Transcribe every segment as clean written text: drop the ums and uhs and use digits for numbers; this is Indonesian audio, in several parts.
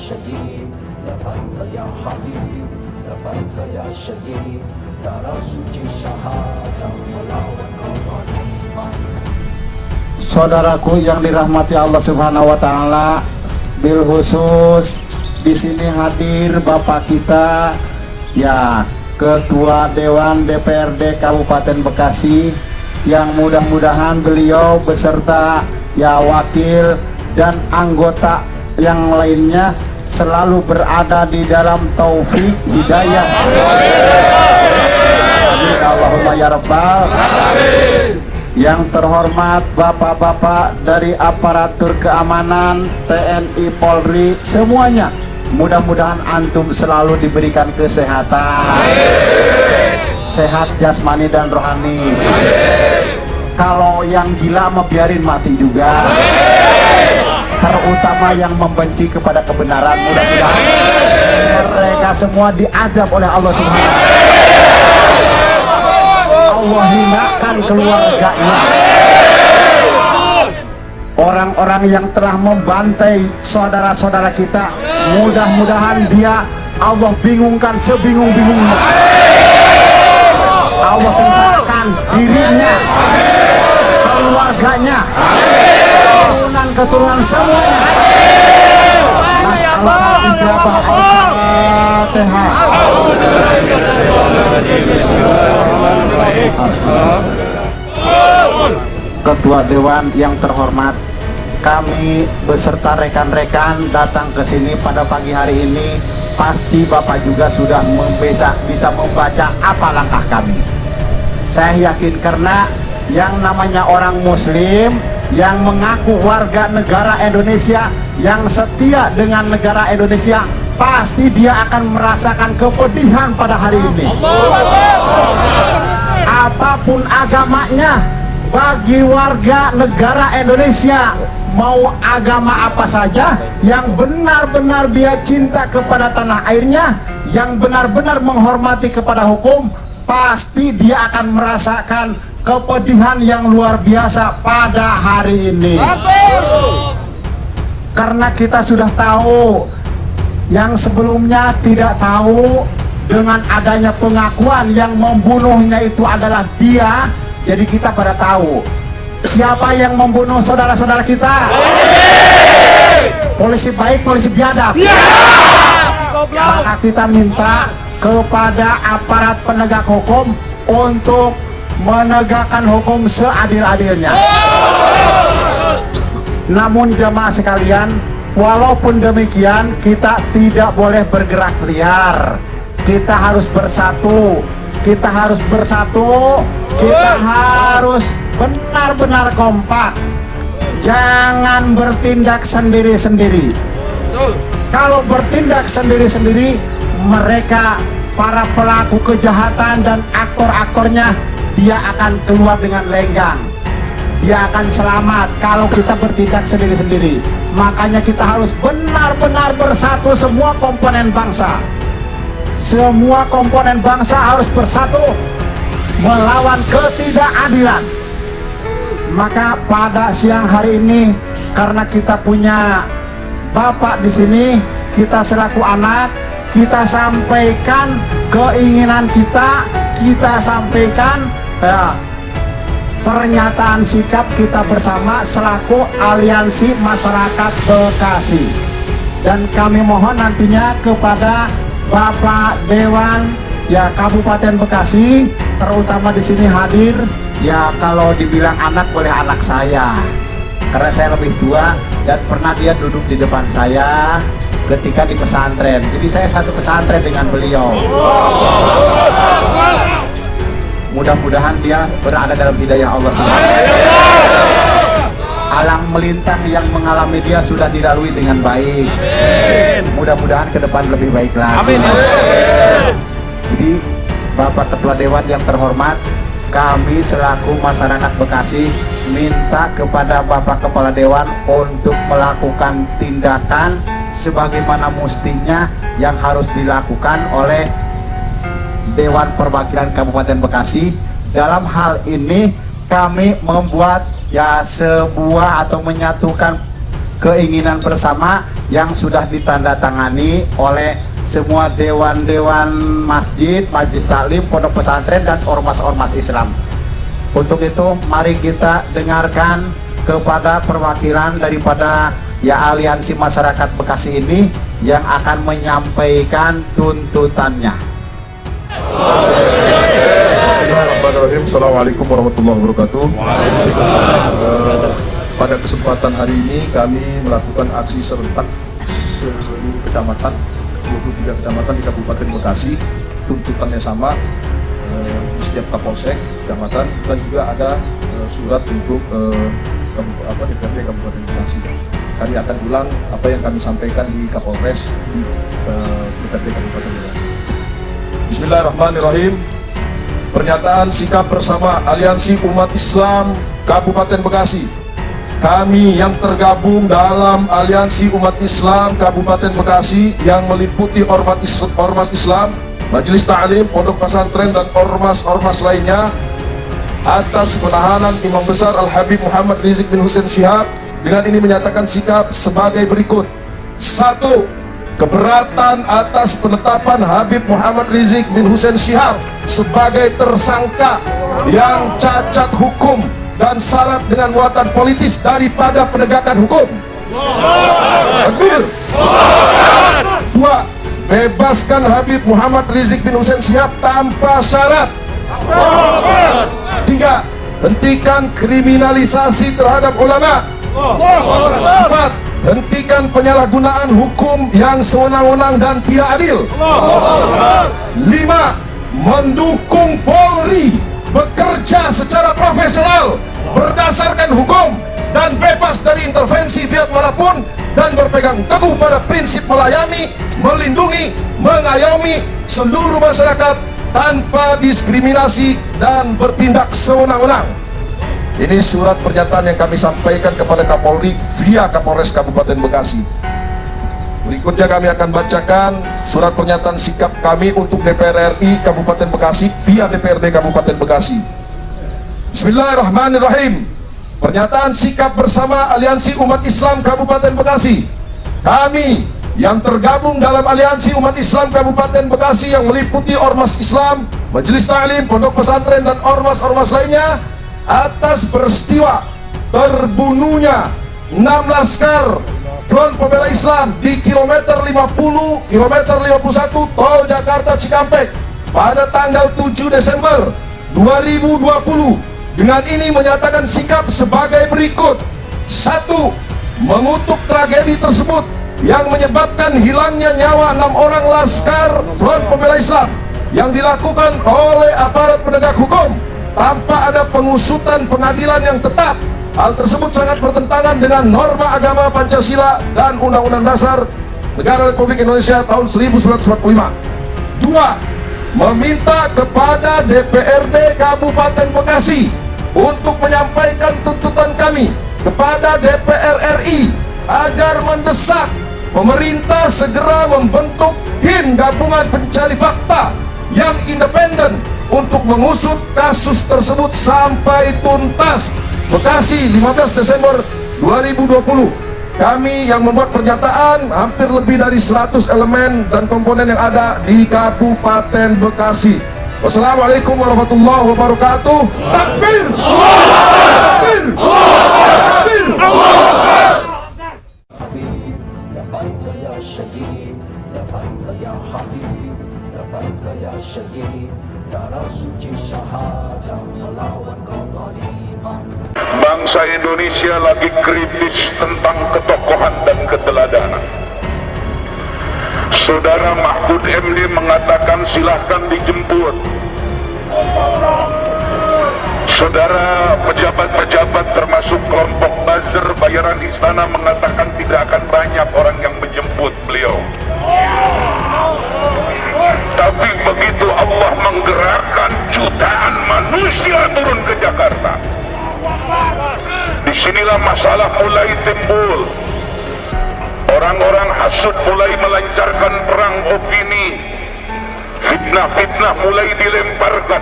syahid, labaika ya habib, labaika ya syahid, darah suci syahadah melawan kezaliman. Saudaraku yang dirahmati Allah Subhanahu wa taala, bil khusus di sini hadir Bapak kita ya, Ketua Dewan DPRD Kabupaten Bekasi, yang mudah-mudahan beliau beserta ya wakil dan anggota yang lainnya selalu berada di dalam taufik hidayah. Amin Allahumma ya rabbal alamin. Yang terhormat bapak-bapak dari aparatur keamanan TNI Polri semuanya, mudah-mudahan antum selalu diberikan kesehatan, sehat jasmani dan rohani. Kalau yang gila mah biarin mati juga, terutama yang membenci kepada kebenaran, mudah-mudahan mereka semua diadab oleh Allah Subhanahu wa taala. Allah hinakan keluarganya. Orang-orang yang telah membantai saudara-saudara kita, mudah-mudahan dia Allah bingungkan sebingung-bingungnya. Allah sengsarakan dirinya, keluarganya, keturunan semuanya. Nas'alullah ijabah al-Fatihah. Ketua Dewan yang terhormat, kami beserta rekan-rekan datang ke sini pada pagi hari ini. Pasti Bapak juga sudah bisa membaca apa langkah kami. Saya yakin karena yang namanya orang Muslim yang mengaku warga negara Indonesia, yang setia dengan negara Indonesia, pasti dia akan merasakan kepedihan pada hari ini. Apapun agamanya, bagi warga negara Indonesia, mau agama apa saja, yang benar-benar dia cinta kepada tanah airnya, yang benar-benar menghormati kepada hukum, pasti dia akan merasakan kepedihan yang luar biasa pada hari ini. Karena kita sudah tahu, yang sebelumnya tidak tahu, dengan adanya pengakuan yang membunuhnya itu adalah dia, jadi kita pada tahu siapa yang membunuh saudara-saudara kita. Polisi baik, polisi biadab. Maka kita minta kepada aparat penegak hukum untuk menegakkan hukum seadil-adilnya. Namun jamaah sekalian, walaupun demikian kita tidak boleh bergerak liar. Kita harus bersatu, kita harus bersatu, kita harus benar-benar kompak. Jangan bertindak sendiri-sendiri. Kalau bertindak sendiri-sendiri, mereka, para pelaku kejahatan dan aktor-aktornya, dia akan keluar dengan lenggang. Dia akan selamat kalau kita bertindak sendiri-sendiri. Makanya kita harus benar-benar bersatu, semua komponen bangsa. Semua komponen bangsa harus bersatu melawan ketidakadilan. Maka pada siang hari ini, karena kita punya Bapak di sini, kita selaku anak, kita sampaikan keinginan kita sampaikan pernyataan sikap kita bersama selaku Aliansi Masyarakat Bekasi. Dan kami mohon nantinya kepada Bapak Dewan ya Kabupaten Bekasi, terutama di sini hadir ya, kalau dibilang anak boleh anak saya, karena saya lebih tua dan pernah dia duduk di depan saya ketika di pesantren. Jadi saya satu pesantren dengan beliau. Mudah-mudahan dia berada dalam hidayah Allah Subhanahu wa taala. Alam melintang yang mengalami dia sudah dilalui dengan baik. Mudah-mudahan ke depan lebih baik lagi. Jadi Bapak Ketua Dewan yang terhormat, kami selaku masyarakat Bekasi minta kepada Bapak Kepala Dewan untuk melakukan tindakan sebagaimana mestinya yang harus dilakukan oleh Dewan Perwakilan Kabupaten Bekasi. Dalam hal ini kami membuat ya sebuah atau menyatukan keinginan bersama yang sudah ditandatangani oleh semua dewan-dewan masjid, majelis taklim, pondok pesantren, dan ormas-ormas Islam. Untuk itu mari kita dengarkan kepada perwakilan daripada ya aliansi masyarakat Bekasi ini yang akan menyampaikan tuntutannya. Bismillahirrahmanirrahim. Assalamualaikum warahmatullahi wabarakatuh. Pada kesempatan hari ini kami melakukan aksi serentak seluruh kecamatan, 23 kecamatan di Kabupaten Bekasi. Tuntutannya sama di setiap Kapolsek kecamatan, dan juga ada surat untuk DPRD Kabupaten Bekasi. Kami akan ulang apa yang kami sampaikan di Kapolres di DPRD Kabupaten Bekasi. Bismillahirrahmanirrahim. Pernyataan sikap bersama Aliansi Umat Islam Kabupaten Bekasi. Kami yang tergabung dalam Aliansi Umat Islam Kabupaten Bekasi yang meliputi ormas Islam, majelis ta'lim, pondok pesantren, dan ormas-ormas lainnya, atas penahanan Imam Besar Al-Habib Muhammad Rizik bin Hussein Syihab, dengan ini menyatakan sikap sebagai berikut. 1. Keberatan atas penetapan Habib Muhammad Rizik bin Hussein Syihab sebagai tersangka yang cacat hukum dan syarat dengan muatan politis daripada penegakan hukum. Takbir. 2. Bebaskan Habib Muhammad Rizik bin Hussein Syihab tanpa syarat. 3. Hentikan kriminalisasi terhadap ulama. 4. Hentikan penyalahgunaan hukum yang sewenang-wenang dan tidak adil. 5. Mendukung Polri bekerja secara profesional berdasarkan hukum dan bebas dari intervensi pihak manapun, dan berpegang teguh pada prinsip melayani, melindungi, mengayomi seluruh masyarakat tanpa diskriminasi dan bertindak sewenang-wenang. Ini surat pernyataan yang kami sampaikan kepada Kapolri via Kapolres Kabupaten Bekasi. Berikutnya kami akan bacakan surat pernyataan sikap kami untuk DPR RI Kabupaten Bekasi via DPRD Kabupaten Bekasi. Bismillahirrahmanirrahim. Pernyataan sikap bersama Aliansi Umat Islam Kabupaten Bekasi. Kami yang tergabung dalam Aliansi Umat Islam Kabupaten Bekasi yang meliputi ormas Islam, majelis ta'lim, pondok pesantren, dan ormas-ormas lainnya, atas peristiwa terbunuhnya 6 laskar Front Pembela Islam di kilometer 50, kilometer 51 Tol Jakarta Cikampek pada tanggal 7 Desember 2020. Dengan ini menyatakan sikap sebagai berikut. 1. Mengutuk tragedi tersebut yang menyebabkan hilangnya nyawa 6 orang laskar Front Pembela Islam yang dilakukan oleh aparat penegak hukum tanpa ada pengusutan pengadilan yang tetap. Hal tersebut sangat bertentangan dengan norma agama Pancasila dan Undang-Undang Dasar Negara Republik Indonesia tahun 1945. 2. Meminta kepada DPRD Kabupaten Bekasi untuk menyampaikan tuntutan kami kepada DPR RI agar mendesak pemerintah segera membentuk tim gabungan pencari fakta yang independen untuk mengusut kasus tersebut sampai tuntas. Bekasi, 15 Desember 2020. Kami yang membuat pernyataan hampir lebih dari 100 elemen dan komponen yang ada di Kabupaten Bekasi. Wassalamualaikum warahmatullahi wabarakatuh. Takbir! Takbir! Takbir! Habib, labaika ya syahid, labaika ya habib, labaika ya syahid, darah suci syahadah melawan kaum zaliman. Bangsa Indonesia lagi kritis tentang ketokohan dan keteladanan. Saudara Mahfud MD mengatakan silahkan dijemput. Saudara pejabat-pejabat termasuk kelompok buzzer bayaran istana mengatakan tidak akan banyak orang yang menjemput beliau. Tapi begitu Allah menggerakkan jutaan manusia turun ke Jakarta, disinilah masalah mulai timbul. Orang-orang hasud mulai melancarkan perang opini, fitnah-fitnah mulai dilemparkan,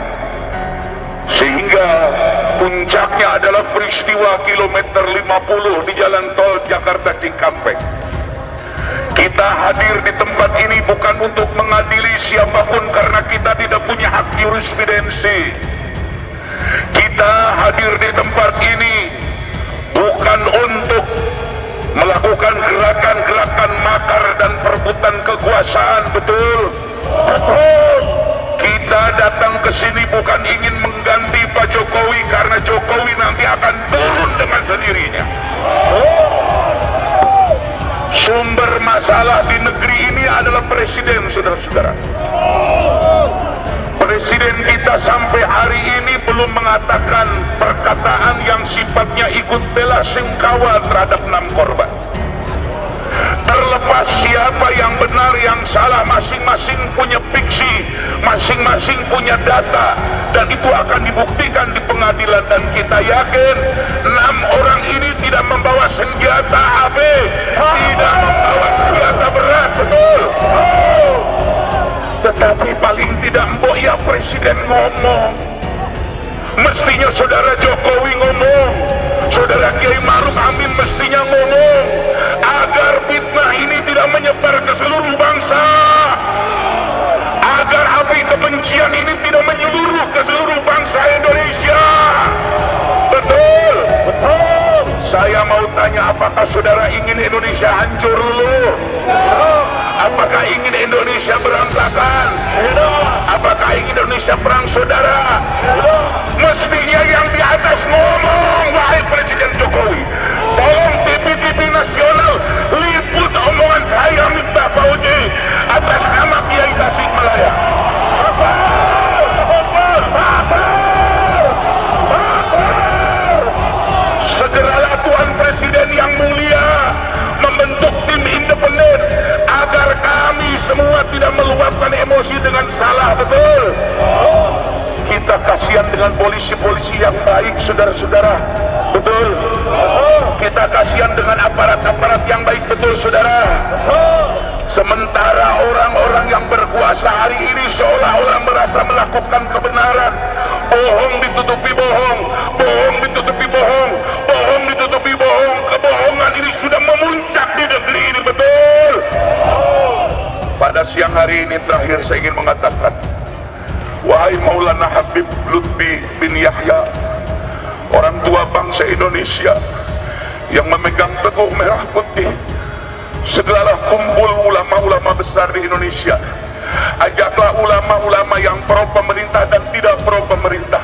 sehingga puncaknya adalah peristiwa kilometer 50 di jalan tol Jakarta Cikampek. Kita hadir di tempat ini bukan untuk mengadili siapapun karena kita tidak punya hak jurisprudensi. Kita hadir di tempat ini bukan untuk melakukan gerakan-gerakan makar dan perebutan kekuasaan, betul? Betul. Kita datang ke sini bukan ingin mengganti Pak Jokowi karena Jokowi nanti akan turun dengan sendirinya. Sumber masalah di negeri ini adalah presiden, saudara-saudara. Presiden kita sampai hari ini belum mengatakan perkataan yang sifatnya ikut bela sungkawa terhadap 6 korban. Terlepas siapa yang benar yang salah, masing-masing punya fiksi, masing-masing punya data, dan itu akan dibuktikan di pengadilan. Dan kita yakin 6 orang ini tidak membawa senjata AB, tidak membawa senjata berat, betul? Tetapi paling tidak mbok ya presiden ngomong. Mestinya saudara Jokowi ngomong, saudara Kiai Maruf Amin mestinya ngomong, agar fitnah ini tidak menyebar ke seluruh bangsa, agar api kebencian ini tidak menyeluruh ke seluruh bangsa Indonesia. Betul? Betul. Saya mau tanya, apakah saudara ingin Indonesia hancur dulu? Apakah ingin Indonesia berantakan? Apakah ingin Indonesia perang saudara? Mestinya yang di atas ngomong, wahai Presiden Jokowi. Tolong TV-TV nasional liput omongan saya Miftah Fauzi atas nama Kiai Tasikmalaya. Segeralah Tuan Presiden yang mulia membentuk tim independen agar kami semua tidak meluapkan emosi dengan salah, betul? Kita kasihan dengan polisi-polisi yang baik, saudara-saudara, betul? Kita kasihan dengan aparat-aparat yang baik, betul, saudara? Sementara orang-orang yang berkuasa hari ini seolah-olah merasa melakukan kebenaran. Bohong ditutupi bohong, bohong ditutupi bohong, bohong ditutupi bohong. Kebohongan ini sudah memuncak di negeri ini, betul? Pada siang hari ini terakhir saya ingin mengatakan, wahai Maulana Habib Lutfi bin Yahya, orang tua bangsa Indonesia yang memegang teguh merah putih, segeralah kumpul ulama-ulama besar di Indonesia. Ajaklah ulama-ulama yang pro pemerintah dan tidak pro pemerintah.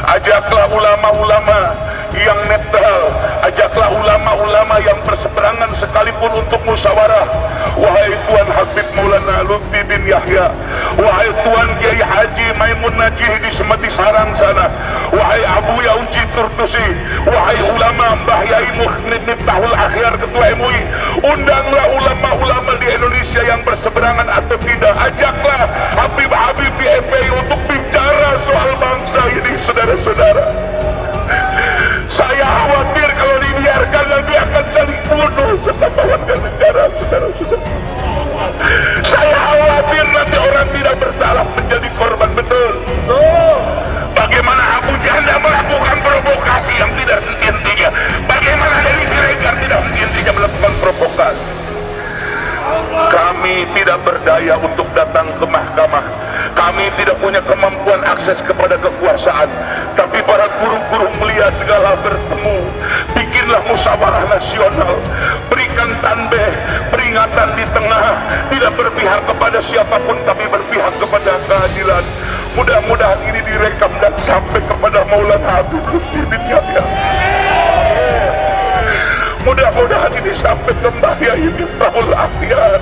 Ajaklah ulama-ulama yang netral. Ajaklah ulama-ulama yang berseberangan sekalipun untuk musyawarah. Wahai Tuan Habib Maulana Lutfi bin Yahya, wahai Tuan Kiai Haji Maimun Najih di Semeti Sarang sana, wahai Abu Yauji Turtusi, wahai ulama Mbah Yai Miftahul Akhyar Ketua MUI, undanglah ulama-ulama di Indonesia yang berseberangan atau tidak. Ajaklah Habib-Habib di FPI untuk bicara soal bangsa ini, saudara-saudara. Saya khawatir kalau dibiarkan nanti akan saling bunuh sesama warga negara, saudara-saudara. Saya khawatir nanti orang tidak bersalah menjadi korban, betul? Bagaimana Abu Janda melakukan provokasi yang tidak henti-hentinya? Bagaimana Dewi Siregar tidak henti-hentinya melakukan provokasi? Kami tidak berdaya untuk datang ke mahkamah. Kami tidak punya kemampuan akses kepada kekuasaan. Tapi para guru-guru mulia segala bertemu. Bikinlah musyawarah nasional. Berikan tanbih, peringatan di tengah. Tidak berpihak kepada siapapun, tapi berpihak kepada keadilan. Mudah-mudahan ini direkam dan sampai kepada Maulana Habib Lutfi bin Yahya. Mudah-mudahan ini sampai ke Mbah Yai Miftahul Akhyar.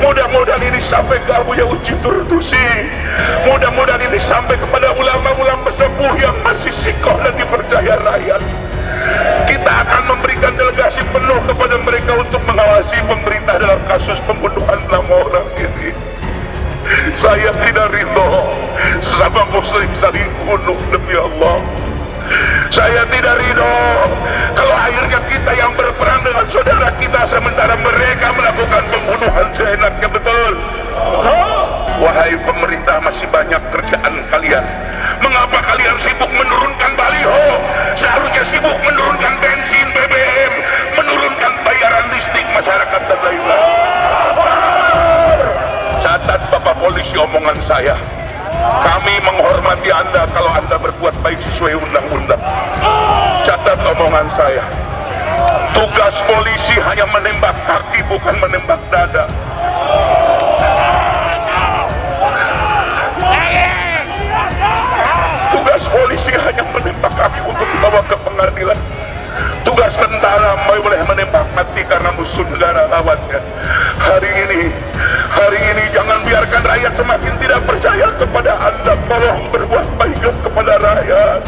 Mudah-mudahan ini sampai ke Abu Yauji Turtusi. Mudah-mudahan ini sampai kepada ulama-ulama sepuh yang masih sikoh dan dipercaya rakyat. Kita akan memberikan delegasi penuh kepada mereka untuk mengawasi pemerintah dalam kasus pembunuhan 6 orang ini. Saya tidak ridho sesama muslim saling bunuh, demi Allah. Saya tidak ridho kalau akhirnya kita yang berperang dengan saudara kita sementara mereka melakukan pembunuhan seenaknya, betul? Wahai pemerintah, masih banyak kerjaan kalian. Mengapa kalian sibuk menurunkan baliho? Seharusnya sibuk menurunkan bensin, BBM, menurunkan bayaran listrik masyarakat dan lain-lain. omongan saya. Kami menghormati Anda kalau Anda berbuat baik sesuai undang-undang. Catat omongan saya. Tugas polisi hanya menembak kaki, bukan menembak dada. Tugas polisi hanya menembak kaki untuk dibawa ke pengadilan. Tugas tentara boleh menembak mati karena musuh negara lawannya. Hari ini jangan biarkan rakyat semakin tidak percaya kepada Anda. Tolong berbuat baik kepada rakyat.